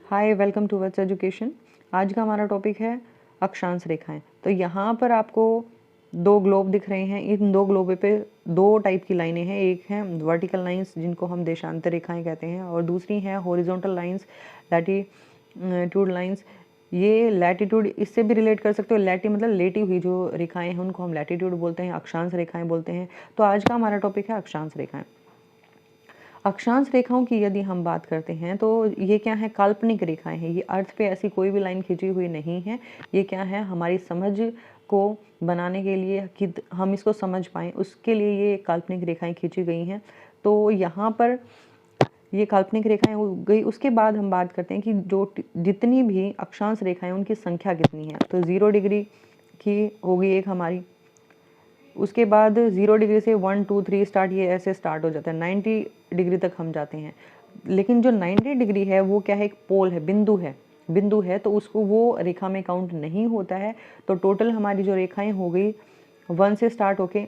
Hi, welcome to words education. आज का हमारा टॉपिक है अक्षांश रेखाएं। तो यहाँ पर आपको दो ग्लोब दिख रहे हैं। इन दो ग्लोब पे दो टाइप की लाइनें हैं। एक है वर्टिकल लाइंस जिनको हम देशांतर रेखाएं कहते हैं, और दूसरी हैं हॉरिजॉन्टल लाइंस, लैटिट्यूड लाइंस। ये लैटिट्यूड इससे भी रिलेट कर सकते हो। लैटी मतलब लेटी हुई जो रेखाएं हैं उनको हम लैटिट्यूड बोलते हैं, अक्षांश रेखाएं बोलते हैं। तो आज का हमारा टॉपिक है अक्षांश रेखाएं। अक्षांश रेखाओं की यदि हम बात करते हैं तो ये क्या है, काल्पनिक रेखाएं हैं। ये अर्थ पे ऐसी कोई भी लाइन खींची हुई नहीं है। ये क्या है, हमारी समझ को बनाने के लिए कि हम इसको समझ पाएँ उसके लिए ये काल्पनिक रेखाएं खींची गई हैं। तो यहाँ पर ये काल्पनिक रेखाएं हो गई। उसके बाद हम बात करते हैं कि जो जितनी भी अक्षांश रेखाएं उनकी संख्या कितनी है। तो 0 डिग्री की होगी एक हमारी, उसके बाद 0 डिग्री से 1 2 3 स्टार्ट, ये ऐसे स्टार्ट हो जाता है। 90 डिग्री तक हम जाते हैं। लेकिन जो 90 डिग्री है वो क्या है, एक पोल है, बिंदु है, तो उसको वो रेखा में काउंट नहीं होता है। तो टोटल हमारी जो रेखाएं हो गई 1 से स्टार्ट होके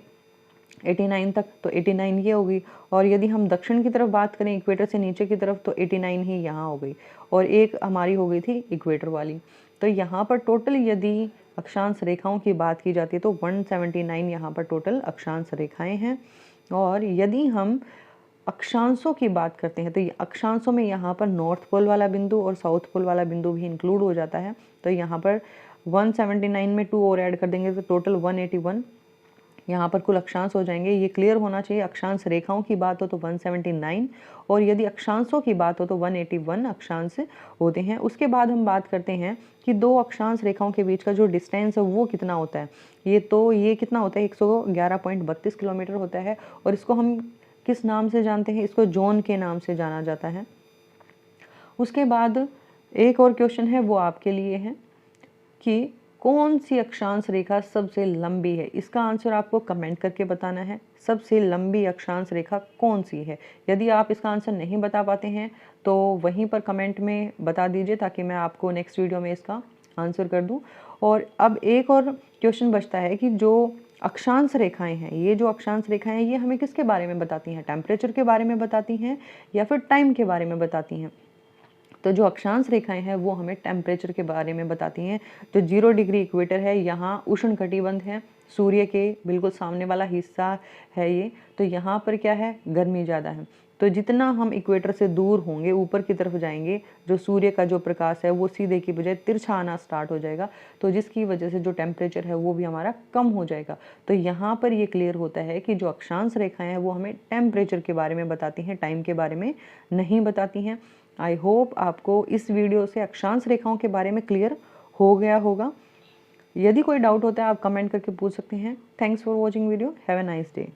89 तक, तो 89 ये होगी। और यदि हम दक्षिण की तरफ बात करें इक्वेटर से नीचे की तरफ, तो 89 ही यहाँ हो गई, और एक हमारी हो गई थी इक्वेटर वाली। तो यहाँ पर टोटल यदि अक्षांश रेखाओं की बात की जाती है तो 179 यहाँ पर टोटल अक्षांश रेखाएं हैं। और यदि हम अक्षांशों की बात करते हैं तो ये अक्षांशों में यहाँ पर नॉर्थ पोल वाला बिंदु और साउथ पोल वाला बिंदु भी इंक्लूड हो जाता है। तो यहाँ पर 179 में 2 और ऐड कर देंगे तो टोटल 181 यहाँ पर कुल अक्षांश हो जाएंगे। ये क्लियर होना चाहिए। अक्षांश रेखाओं की बात हो तो 179, और यदि अक्षांशों की बात हो तो 181 अक्षांश होते हैं। उसके बाद हम बात करते हैं कि दो अक्षांश रेखाओं के बीच का जो डिस्टेंस है वो कितना होता है। ये कितना होता है, 111.32 किलोमीटर होता है। और इसको हम किस नाम से जानते हैं, इसको जोन के नाम से जाना जाता है। उसके बाद एक और क्वेश्चन है, वो आपके लिए है कि कौन सी अक्षांश रेखा सबसे लंबी है। इसका आंसर आपको कमेंट करके बताना है। सबसे लंबी अक्षांश रेखा कौन सी है। यदि आप इसका आंसर नहीं बता पाते हैं तो वहीं पर कमेंट में बता दीजिए, ताकि मैं आपको नेक्स्ट वीडियो में इसका आंसर कर दूं। और अब एक और क्वेश्चन बचता है कि जो अक्षांश रेखाएं हैं, ये जो अक्षांश रेखाएं हैं ये हमें किसके बारे में बताती हैं, टेम्परेचर के बारे में बताती हैं या फिर टाइम के बारे में बताती हैं। तो जो अक्षांश रेखाएं हैं वो हमें टेम्परेचर के बारे में बताती हैं। जो 0 डिग्री इक्वेटर है, यहाँ उष्ण कटिबंध है, सूर्य के बिल्कुल सामने वाला हिस्सा है ये। तो यहाँ पर क्या है, गर्मी ज़्यादा है। तो जितना हम इक्वेटर से दूर होंगे, ऊपर की तरफ जाएंगे, जो सूर्य का जो प्रकाश है वो सीधे की बजाय तिरछा आना स्टार्ट हो जाएगा। तो जिसकी वजह से जो टेम्परेचर है वो भी हमारा कम हो जाएगा। तो यहाँ पर ये क्लियर होता है कि जो अक्षांश रेखाएं हैं वो हमें टेम्परेचर के बारे में बताती हैं, टाइम के बारे में नहीं बताती हैं। आई होप आपको इस वीडियो से अक्षांश रेखाओं के बारे में क्लियर हो गया होगा। यदि कोई डाउट होता है आप कमेंट करके पूछ सकते हैं। Thanks for watching video. Have a nice day.